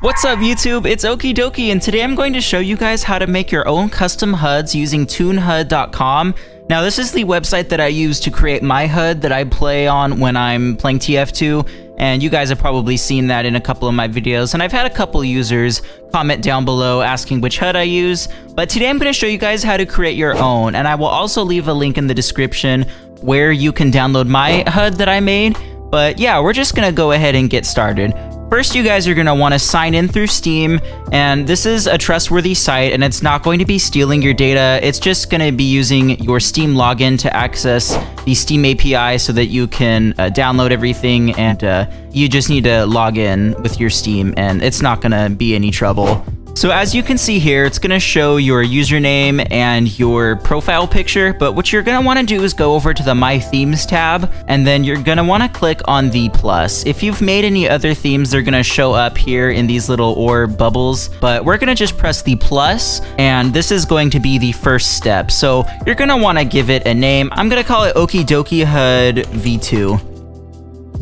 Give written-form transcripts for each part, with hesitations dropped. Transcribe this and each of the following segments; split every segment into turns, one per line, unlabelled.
What's up YouTube, it's Okie Dokie, and today I'm going to show you guys how to make your own custom HUDs using ToonHUD.com. Now this is the website that I use to create my HUD that I play on when I'm playing TF2, and you guys have probably seen that in a couple of my videos, and I've had a couple users comment down below asking which HUD I use, but today I'm going to show you guys how to create your own, and I will also leave a link in the description where you can download my HUD that I made. But yeah, we're just going to go ahead and get started. First, you guys are going to want to sign in through Steam, and this is a trustworthy site, and it's not going to be stealing your data. It's just going to be using your Steam login to access the Steam API so that you can download everything, and you just need to log in with your Steam, and it's not going to be any trouble. So as you can see here, it's going to show your username and your profile picture, but what you're going to want to do is go over to the My Themes tab, and then you're going to want to click on the plus. If you've made any other themes, they're going to show up here in these little orb bubbles, but we're going to just press the plus, and this is going to be the first step. So you're going to want to give it a name. I'm going to call it Okie Dokie HUD V2.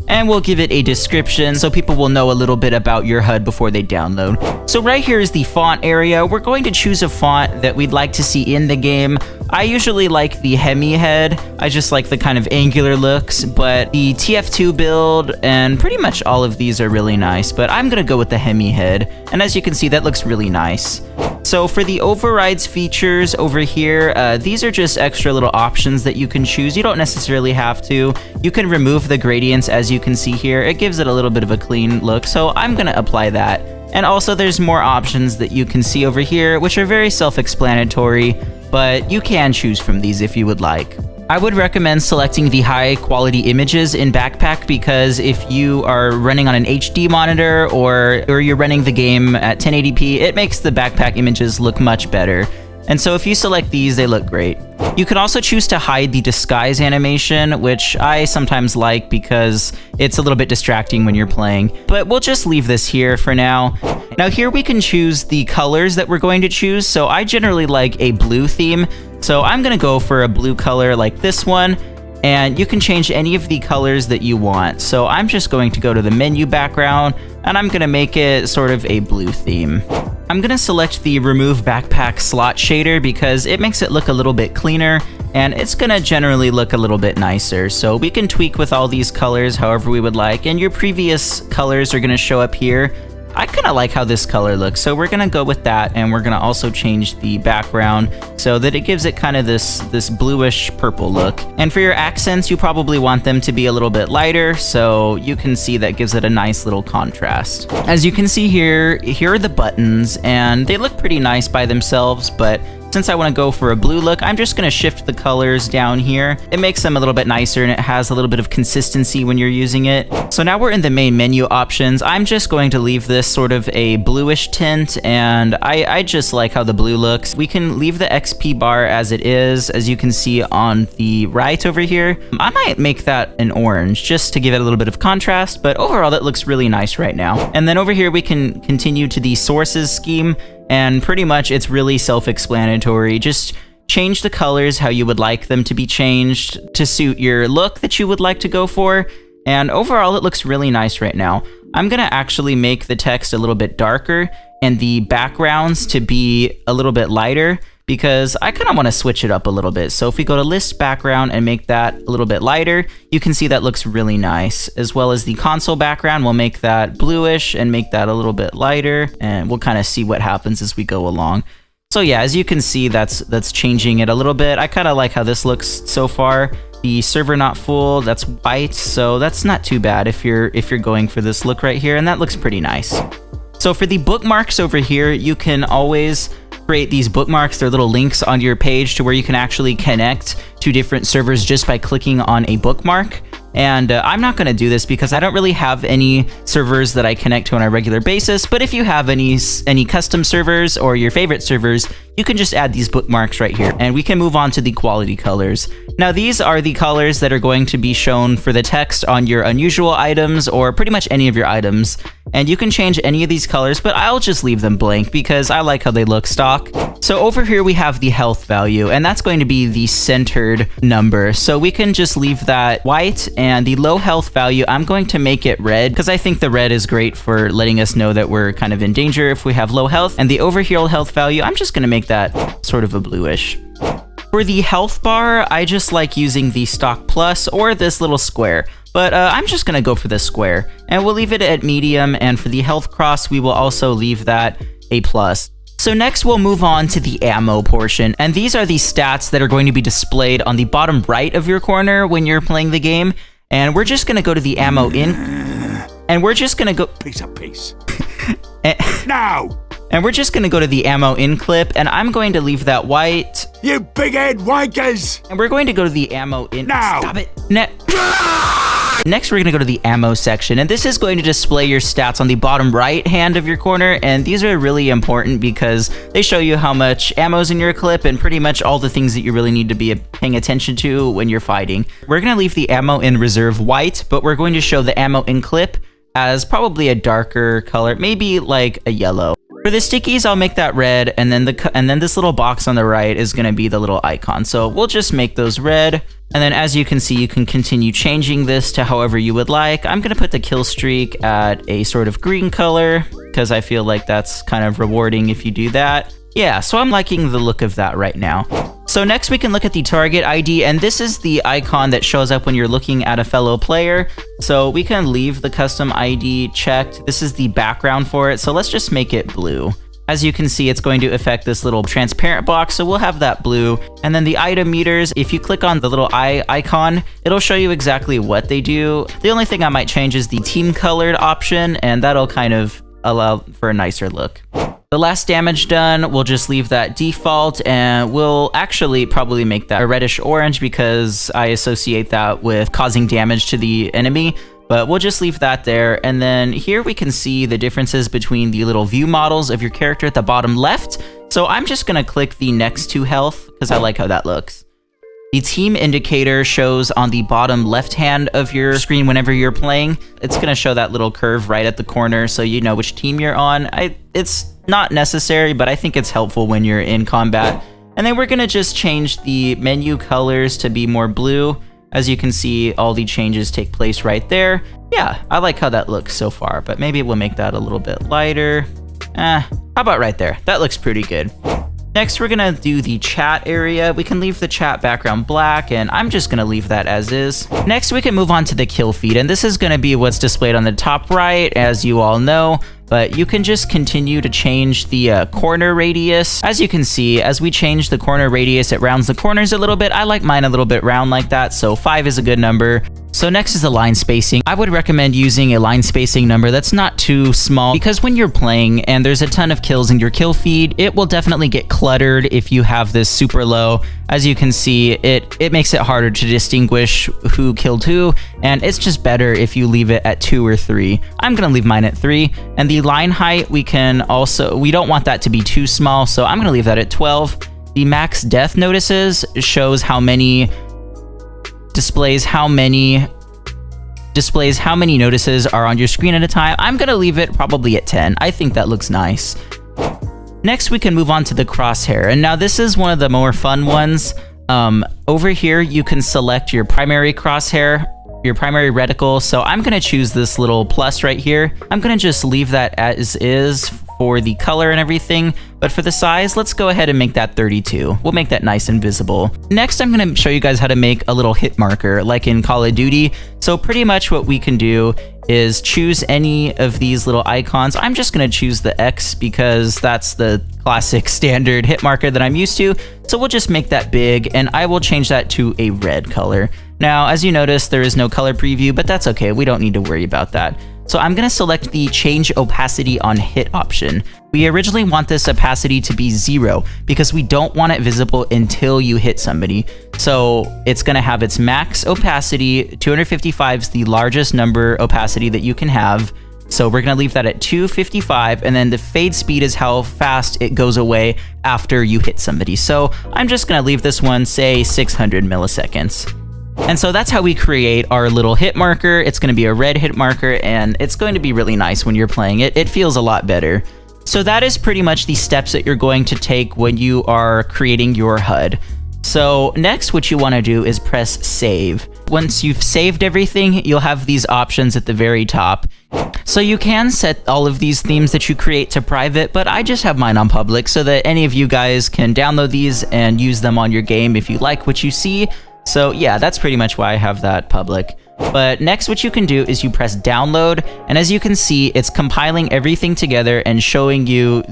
And we'll give it a description so people will know a little bit about your HUD before they download. So right here is the font area. We're going to choose a font that we'd like to see in the game. I usually like the Hemi head. I just like the kind of angular looks, but the TF2 build and pretty much all of these are really nice, but I'm gonna go with the Hemi head. And as you can see, that looks really nice. So for the overrides features over here, these are just extra little options that you can choose. You don't necessarily have to. You can remove the gradients as you can see here. It gives it a little bit of a clean look, so I'm gonna apply that. And also there's more options that you can see over here, which are very self-explanatory, but you can choose from these if you would like. I would recommend selecting the high quality images in Backpack because if you are running on an HD monitor or you're running the game at 1080p, it makes the Backpack images look much better. And so if you select these, they look great. You can also choose to hide the disguise animation, which I sometimes like because it's a little bit distracting when you're playing, but we'll just leave this here for now. Now here we can choose the colors that we're going to choose. So I generally like a blue theme. So I'm gonna go for a blue color like this one, and you can change any of the colors that you want. So I'm just going to go to the menu background, and I'm gonna make it sort of a blue theme. I'm gonna select the remove backpack slot shader because it makes it look a little bit cleaner, and it's gonna generally look a little bit nicer. So we can tweak with all these colors however we would like, and your previous colors are gonna show up here. I kind of like how this color looks, so we're gonna go with that, and we're gonna also change the background so that it gives it kind of this bluish purple look. And for your accents, you probably want them to be a little bit lighter, so you can see that gives it a nice little contrast. As you can see here are the buttons, and they look pretty nice by themselves, but since I want to go for a blue look, I'm just going to shift the colors down here. It makes them a little bit nicer, and it has a little bit of consistency when you're using it. So now we're in the main menu options. I'm just going to leave this sort of a bluish tint, and I just like how the blue looks. We can leave the XP bar as it is, as you can see on the right over here. I might make that an orange just to give it a little bit of contrast, but overall that looks really nice right now. And then over here we can continue to the sources scheme. And pretty much it's really self-explanatory. Just change the colors how you would like them to be changed to suit your look that you would like to go for. And overall, it looks really nice right now. I'm gonna actually make the text a little bit darker and the backgrounds to be a little bit lighter because I kind of want to switch it up a little bit. So if we go to list background and make that a little bit lighter, you can see that looks really nice. As well as the console background, we'll make that bluish and make that a little bit lighter, and we'll kind of see what happens as we go along. So yeah, as you can see, that's changing it a little bit. I kind of like how this looks so far. The server not full, that's white, so that's not too bad if you're going for this look right here, and that looks pretty nice. So for the bookmarks over here, you can always create these bookmarks. They're little links on your page to where you can actually connect to different servers just by clicking on a bookmark. And I'm not going to do this because I don't really have any servers that I connect to on a regular basis, but if you have any custom servers or your favorite servers, you can just add these bookmarks right here, and we can move on to the quality colors. Now these are the colors that are going to be shown for the text on your unusual items or pretty much any of your items. and you can change any of these colors, but I'll just leave them blank because I like how they look stock. So over here we have the health value, and that's going to be the centered number. So we can just leave that white, and the low health value, I'm going to make it red because I think the red is great for letting us know that we're kind of in danger if we have low health. And the overheal health value, I'm just going to make that sort of a bluish. For the health bar, I just like using the stock plus or this little square. But I'm just going to go for the square, and we'll leave it at medium, and for the health cross, we will also leave that a plus. So next we'll move on to the ammo portion, and these are the stats that are going to be displayed on the bottom right of your corner when you're playing the game, and we're just going to go to the ammo in, and we're just going to go...
Piece of piece.
Now! And we're just going to go to the ammo in clip, and I'm going to leave that white.
You big-head wankers!
And we're going to go to the ammo in...
Now!
Stop it! Next, we're going to go to the ammo section, and this is going to display your stats on the bottom right hand of your corner, and these are really important because they show you how much ammo's in your clip and pretty much all the things that you really need to be paying attention to when you're fighting. We're going to leave the ammo in reserve white, but we're going to show the ammo in clip as probably a darker color, maybe like a yellow. For the stickies, I'll make that red, and then this little box on the right is going to be the little icon. So we'll just make those red. And then as you can see, you can continue changing this to however you would like. I'm going to put the kill streak at a sort of green color because I feel like that's kind of rewarding if you do that. Yeah, so I'm liking the look of that right now. So next we can look at the target ID, and this is the icon that shows up when you're looking at a fellow player. So we can leave the custom ID checked. This is the background for it, so let's just make it blue. As you can see, it's going to affect this little transparent box, so we'll have that blue. And then the item meters, if you click on the little eye icon, it'll show you exactly what they do. The only thing I might change is the team colored option, and that'll kind of allow for a nicer look. The last damage done, we'll just leave that default, and we'll actually probably make that a reddish orange because I associate that with causing damage to the enemy. But we'll just leave that there, and then here we can see the differences between the little view models of your character at the bottom left. So I'm just gonna click the next to health because I like how that looks. The team indicator shows on the bottom left hand of your screen whenever you're playing. It's gonna show that little curve right at the corner so you know which team you're on. It's not necessary, but I think it's helpful when you're in combat. And then we're gonna just change the menu colors to be more blue. As you can see, all the changes take place right there. Yeah, I like how that looks so far, but maybe we'll make that a little bit lighter. How about right there? That looks pretty good. Next, we're gonna do the chat area. We can leave the chat background black, and I'm just gonna leave that as is. Next, we can move on to the kill feed, and this is gonna be what's displayed on the top right, as you all know. But you can just continue to change the corner radius. As you can see, as we change the corner radius, it rounds the corners a little bit. I like mine a little bit round like that, so 5 is a good number. So next is the line spacing. I would recommend using a line spacing number that's not too small because when you're playing and there's a ton of kills in your kill feed, it will definitely get cluttered if you have this super low. As you can see, it makes it harder to distinguish who killed who, and it's just better if you leave it at 2 or 3. I'm gonna leave mine at 3, and the line height, we don't want that to be too small, so I'm gonna leave that at 12. The max death notices shows displays how many notices are on your screen at a time. I'm gonna leave it probably at 10. I think that looks nice. Next, we can move on to the crosshair, and now this is one of the more fun ones. Over here, you can select your primary crosshair, your primary reticle, so I'm gonna choose this little plus right here. I'm gonna just leave that as is for the color and everything, but for the size, let's go ahead and make that 32. We'll make that nice and visible. Next, I'm gonna show you guys how to make a little hit marker, like in Call of Duty. So pretty much what we can do is choose any of these little icons. I'm just gonna choose the X because that's the classic standard hit marker that I'm used to. So we'll just make that big, and I will change that to a red color. Now, as you notice, there is no color preview, but that's okay. We don't need to worry about that. So I'm gonna select the change opacity on hit option. We originally want this opacity to be 0 because we don't want it visible until you hit somebody. So it's gonna have its max opacity. 255 is the largest number opacity that you can have. So we're gonna leave that at 255, and then the fade speed is how fast it goes away after you hit somebody. So I'm just gonna leave this one, say 600 milliseconds. And so that's how we create our little hit marker. It's going to be a red hit marker, and it's going to be really nice when you're playing it. It feels a lot better. So that is pretty much the steps that you're going to take when you are creating your HUD. So next, what you want to do is press save. Once you've saved everything, you'll have these options at the very top. So you can set all of these themes that you create to private, but I just have mine on public so that any of you guys can download these and use them on your game if you like what you see. So yeah, that's pretty much why I have that public. But next, what you can do is you press download, and as you can see, it's compiling everything together and showing you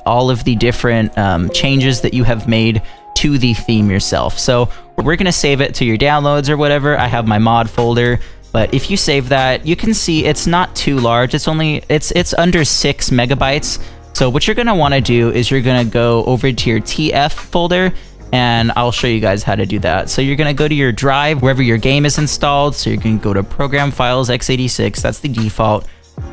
all of the different changes that you have made to the theme yourself. So we're gonna save it to your downloads or whatever. I have my mod folder, but if you save that, you can see it's not too large. It's under 6 megabytes. So what you're gonna want to do is you're gonna go over to your TF folder, and I'll show you guys how to do that. So you're gonna go to your drive wherever your game is installed. So you're gonna go to Program Files x86, that's the default.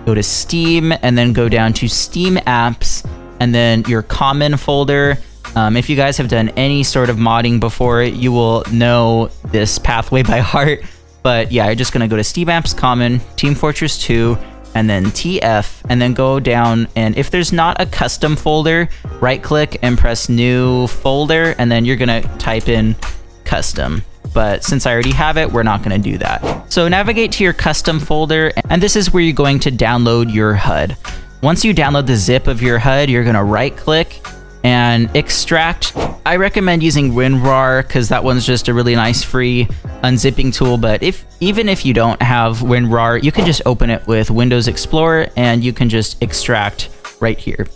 Go to Steam, and then go down to Steam Apps, and then your Common folder. If you guys have done any sort of modding before, you will know this pathway by heart. But yeah, you're just gonna go to Steam Apps, Common, Team Fortress 2, and then TF, and then go down, and if there's not a custom folder, right click and press new folder, and then you're gonna type in custom. But since I already have it, we're not gonna do that. So navigate to your custom folder, and this is where you're going to download your HUD. Once you download the zip of your HUD, you're gonna right click and extract. I recommend using WinRAR because that one's just a really nice free unzipping tool, but even if you don't have WinRAR, you can just open it with Windows Explorer and you can just extract right here.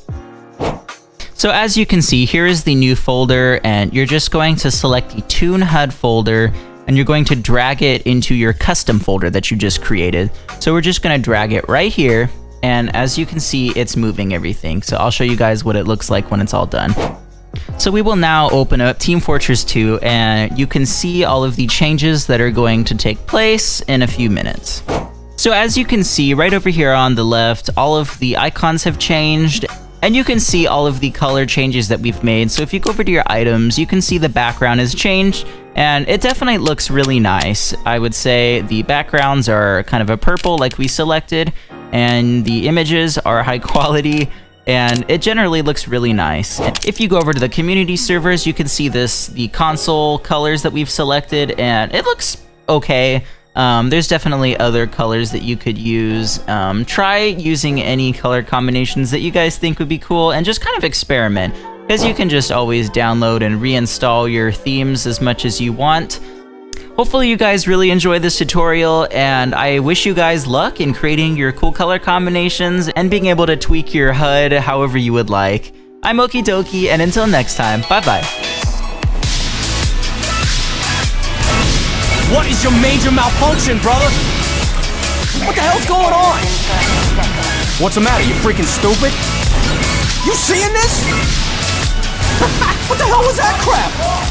So as you can see, here is the new folder, and you're just going to select the ToonHUD folder and you're going to drag it into your custom folder that you just created. So we're just gonna drag it right here. And as you can see, it's moving everything. So I'll show you guys what it looks like when it's all done. So we will now open up Team Fortress 2, and you can see all of the changes that are going to take place in a few minutes. So as you can see right over here on the left, all of the icons have changed, and you can see all of the color changes that we've made. So if you go over to your items, you can see the background has changed, and it definitely looks really nice. I would say the backgrounds are kind of a purple like we selected, and the images are high quality, and it generally looks really nice. If you go over to the community servers, you can see the console colors that we've selected, and it looks okay. There's definitely other colors that you could use. Try using any color combinations that you guys think would be cool, and just kind of experiment, because you can just always download and reinstall your themes as much as you want. Hopefully you guys really enjoyed this tutorial, and I wish you guys luck in creating your cool color combinations and being able to tweak your HUD however you would like. I'm Okie Dokie, and until next time, bye-bye.
What is your major malfunction, brother? What the hell's going on? What's the matter, you freaking stupid? You seeing this? What the hell was that crap?